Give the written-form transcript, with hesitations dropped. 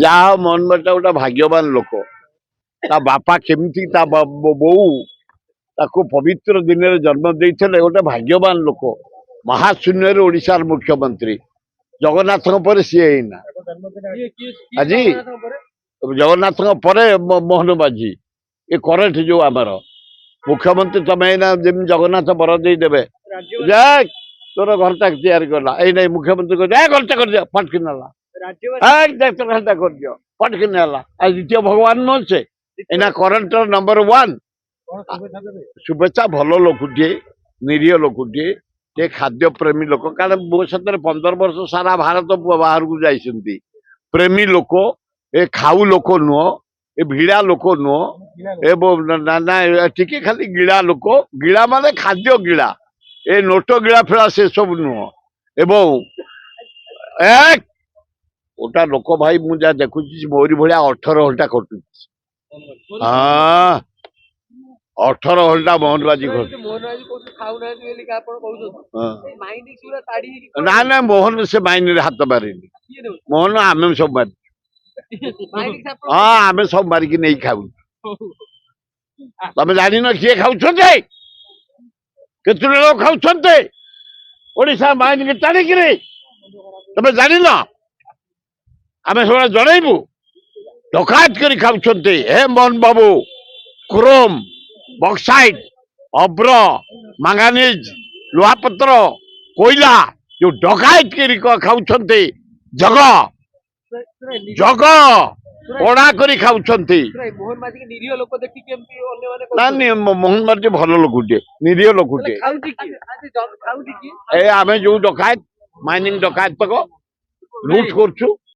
ଯାହା ମୋହନ ମାଝୀ ଗୋଟେ ଭାଗ୍ୟବାନ ଲୋକ। ତା ବାପା କେମିତି ତା ବୋଉ ତାକୁ ପବିତ୍ର ଦିନରେ ଜନ୍ମ ଦେଇଥିଲେ। ଗୋଟେ ଭାଗ୍ୟବାନ ଲୋକ, ମହାଶୂନ୍ୟରେ ଓଡ଼ିଶାର ମୁଖ୍ୟମନ୍ତ୍ରୀ। ଜଗନ୍ନାଥଙ୍କ ପରେ ସିଏ ହେଇନା ଆଜି ଜଗନ୍ନାଥଙ୍କ ପରେ ମୋହନ ମାଝୀ ଏ କରେଣ୍ଟ ଯୋଉ ଆମର ମୁଖ୍ୟମନ୍ତ୍ରୀ। ତମେ ଏଇନା ଯେମିତି ଜଗନ୍ନାଥ ବର ଦେଇଦେବେ, ଯା ତୋର ଘରଟା ତିଆରି କଲା, ଏଇ ନାଇଁ ମୁଖ୍ୟମନ୍ତ୍ରୀ କହିଲେ ଘରଟା କରିଦିଅ, ଫଟକିନ ହେଲା ଘରଟା କରିଦିଅ, ଫଟକିନ ହେଲା। ଆଉ ଦ୍ୱିତୀୟ ଭଗବାନ ନୁହଁ ସେ? ଏଇନା କରେଣ୍ଟର ନମ୍ବର 1। शुभेच्छा भल लोकटे, निरीह लोकटे, ये खाद्य प्रेमी लोक। कारण मो सतरे 15 वर्ष सारा भारत बाहर को जाइछंती। प्रेमी लोक, ए खाऊ लोक नुह, ए भिड़ा लोक नुह, ए ना टिके खाली गिड़ा लोक। गिड़ा माने खाद्य गिड़ा, ए नोट गिड़ा फेड़ा से सब नुह। एवं ओटा लोक भाई मु जा देखुची मोरी भलिया 18 घंटा कटुची। हाँ 18 घंटा मोहन माझी ना ना मोहन से माइन हाथ मारे। मोहन आम सब मार, हाँ आम सब मारिक नहीं खाऊ। तुम जान किए खाऊ केत लोग खाऊ ओडिशा माइन के टाणिक तुम जान आम सब जनइबू डकायत कर खाऊ। हे मोहन बाबू क्रोम, बक्साइट, अब्र, मांगानीज, लुहापत्र, कोयला जो डकायत कर खाऊ, जग जग ओड़ा कर खाऊ। मोहन माझी भल लोकटे, निरीह लोकटे। आम जो डकायत माइनिंग डकायत तक लुट करछु